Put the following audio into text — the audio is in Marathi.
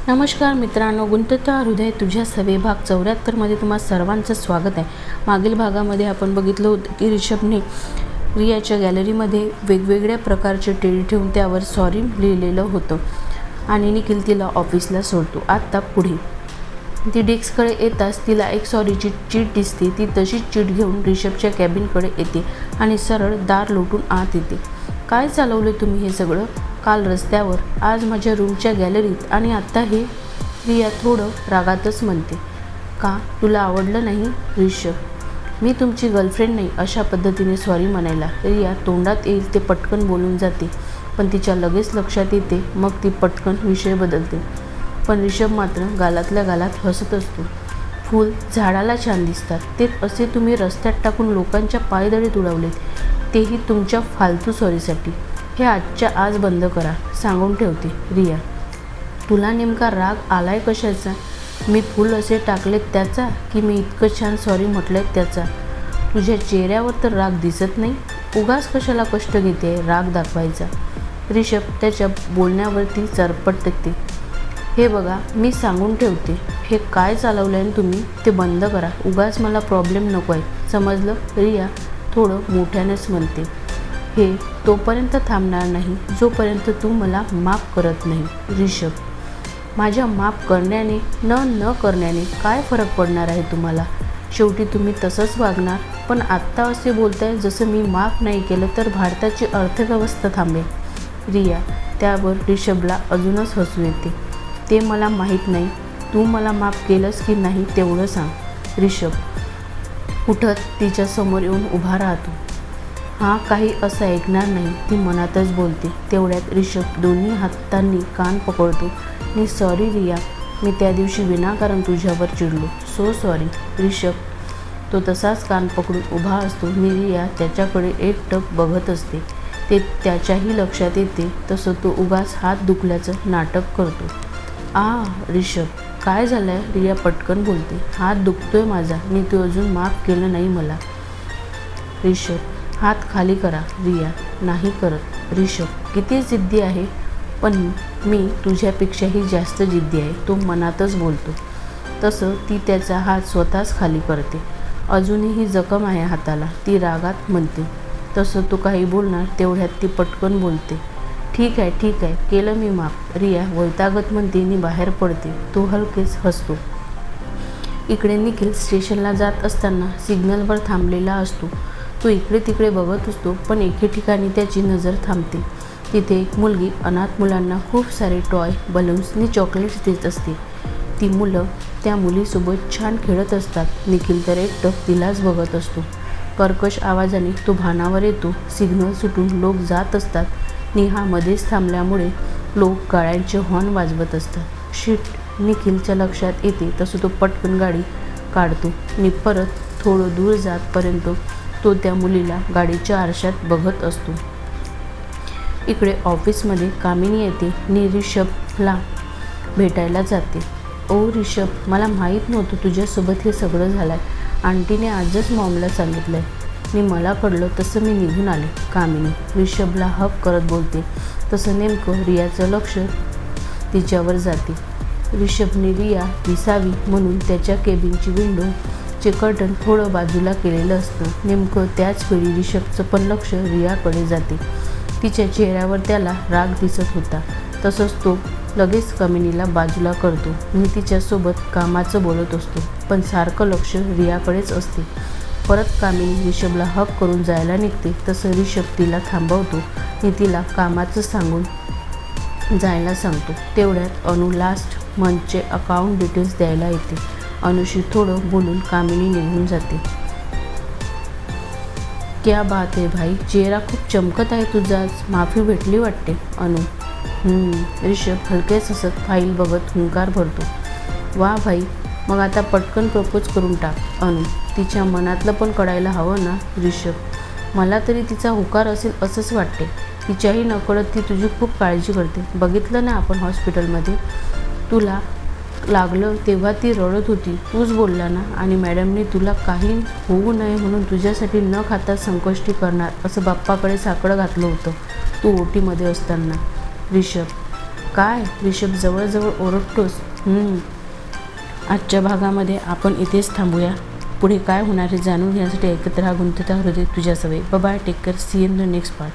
नमस्कार मित्रांनो, गुंतता हृदय तुझ्या सवे भाग 74मध्ये तुम्हा सर्वांचं स्वागत आहे. मागील भागामध्ये आपण बघितलं होतं की ऋषभने रियाच्या गॅलरीमध्ये वेगवेगळ्या प्रकारचे टेडी ठेवून त्यावर सॉरी लिहिलेलं होतं आणि निखिल तिला ऑफिसला सोडतो. आता पुढे ती डेस्ककडे येताच तिला एक सॉरीची चीट दिसते. ती तशीच चीट घेऊन ऋषभच्या कॅबिनकडे येते आणि सरळ दार लोटून आत येते. काय चालवलं तुम्ही हे सगळं? काल रस्त्यावर, आज माझ्या रूमच्या गॅलरीत आणि आत्ता हे? रिया थोडं रागातच म्हणते. का तुला आवडलं नाही ऋषभ? मी तुमची गर्लफ्रेंड नाही अशा पद्धतीने सॉरी म्हणायला रिया तोंडात येईल ते पटकन बोलून जाते, पण तिच्या लगेच लक्षात येते. मग ती पटकन विषय बदलते. पण ऋषभ मात्र गालातल्या गालात हसत असतो. फूल झाडाला छान दिसतात, ते असे तुम्ही रस्त्यात टाकून लोकांच्या पायदळीत उडवलेत, तेही तुमच्या फालतू सॉरीसाठी. हे आजच्या आज बंद करा, सांगून ठेवते. रिया, तुला नेमका राग आलाय कशाचा? मी फूल असे टाकलेत त्याचा की मी इतकं छान सॉरी म्हटलंय त्याचा? तुझ्या चेहऱ्यावर तर राग दिसत नाही. उगाच कशाला कष्ट घेते राग दाखवायचा? ऋषभ त्याच्या बोलण्यावरती चरपटते. हे बघा, मी सांगून ठेवते, हे काय चालवलंय तुम्ही ते बंद करा. उगाच मला प्रॉब्लेम नको आहे, समजलं? रिया थोडं मोठ्यानेच म्हणते. हे तोपर्यंत थांबणार नाही जोपर्यंत तू मला माफ करत नाही. ऋषभ, माझ्या माफ करण्याने न करण्याने काय फरक पडणार आहे तुम्हाला? शेवटी तुम्ही तसंच वागणार. पण आत्ता असे बोलताय जसं मी माफ नाही केलं तर भारताची अर्थव्यवस्था थांबेल. रिया त्यावर ऋषभला अजूनच हसू येते. ते मला माहीत नाही, तू मला माफ केलंस की नाही तेवढं सांग. ऋषभ उठत तिच्या समोर येऊन उभा राहतो. हा काही असं ऐकणार नाही, ती मनातच बोलते. तेवढ्यात ऋषभ दोन्ही हातांनी कान पकडतो. मी सॉरी रिया, मी त्या दिवशी विनाकारण तुझ्यावर चिडलो, सो सॉरी. ऋषभ तो तसाच कान पकडून उभा असतो. रिया त्याच्याकडे एकटक बघत असते. ते त्याच्याही लक्षात येते तसं तो उगाच हात दुखल्याचं नाटक करतो. ऋषभ काय झालंय? रिया पटकन बोलते. हात दुखतोय माझा, मी तू अजून माफ केलं नाही मला. ऋषभ हात खाली करा. रिया नाही करत. ऋषभ किती जिद्दी आहे, पण मी तुझ्यापेक्षाही जास्त जिद्दी आहे, तो मनातच बोलतो. तसं ती त्याचा हात स्वतःच खाली करते. अजूनही जखम आहे हाताला, ती रागात म्हणते. तसं तो काही बोलणार तेवढ्यात ती पटकन बोलते. ठीक आहे केलं मी माफ. रिया वैतागत म्हणते आणि बाहेर पडते. तो हलकेच हसतो. इकडे निखिल स्टेशनला जात असताना सिग्नलवर थांबलेला असतो. तो इकडे तिकडे बघत असतो, पण एके ठिकाणी त्याची नजर थांबते. तिथे एक मुलगी अनाथ मुलांना खूप सारे टॉय, बलून्स आणि चॉकलेट्स देत असते. ती मुलं त्या मुलीसोबत छान खेळत असतात. निखिल तर एकटक तिलाच बघत असतो. कर्कश आवाजाने तो भानावर येतो. सिग्नल सुटून लोक जात असतात. नेहा मध्येच थांबल्यामुळे लोक गाड्यांचे हॉर्न वाजवत असतात. शिट, निखिलच्या लक्षात येते तसं तो पटकन गाडी काढतो आणि परत थोडं दूर जातपर्यंत तो त्या मुलीला गाडीच्या आरशात बघत असतो. इकडे ऑफिसमध्ये कामिनी येते आणि ऋषभला भेटायला जाते. ओ ऋषभ, मला माहीत नव्हतं तुझ्यासोबत हे सगळं झालं आहे. आंटीने आजच मॉमला सांगितलं आहे आणि मला कळलं तसं मी निघून आले. कामिनी ऋषभला हक करत बोलते. तसं नेमकं रियाचं लक्ष तिच्यावर जाते. ऋषभने रिया दिसावी म्हणून त्याच्या केबिनची विंडोचे कर्टन थोडं बाजूला केलेलं असतं. नेमकं त्याच वेळी ऋषभचं पण लक्ष रियाकडे जाते. तिच्या चेहऱ्यावर त्याला राग दिसत होता. तसंच तो लगेच कामिनीला बाजूला करतो आणि तिच्यासोबत कामाचं बोलत असतो, पण सारखं लक्ष रियाकडेच असते. परत कामिनी ऋषभला हक करून जायला निघते. तसं ऋषभ तिला थांबवतो आणि तिला कामाचं सांगून जायला सांगतो. तेवढ्यात अनु लास्ट मंथचे अकाउंट डिटेल्स द्यायला येते. अनुशी थोडं बोलून कामिनी निघून जाते. क्या बात आहे भाई, चेहरा खूप चमकत आहे तुझा, माफी भेटली वाटते. अनु ऋषभ हलकेच हसत फाईल बघत हुंकार भरतो. वा भाई, मग आता पटकन प्रपोज करून टाक. अनु तिच्या मनातलं पण कळायला हवं ना ऋषभ? मला तरी तिचा होकार असेल असंच वाटते. तिच्याही नकळत ती तुझी खूप काळजी करते. बघितलं ना आपण हॉस्पिटलमध्ये, तुला लागलं तेव्हा ती रडत होती, तूच बोलला ना. आणि मॅडमने तुला काही होऊ नये म्हणून तुझ्यासाठी न खाता संकष्टी करणार असं बाप्पाकडे साकडं घातलं होतं तू ओटीमध्ये असताना. ऋषभ काय ऋषभ जवळजवळ ओरडतोस? आजच्या भागामध्ये आपण इथेच थांबूया. पुढे काय होणार हे जाणून घेण्यासाठी ऐकत राहा गुंतता हृदय तुझ्या सवयी. Bye, take care, see in the next part.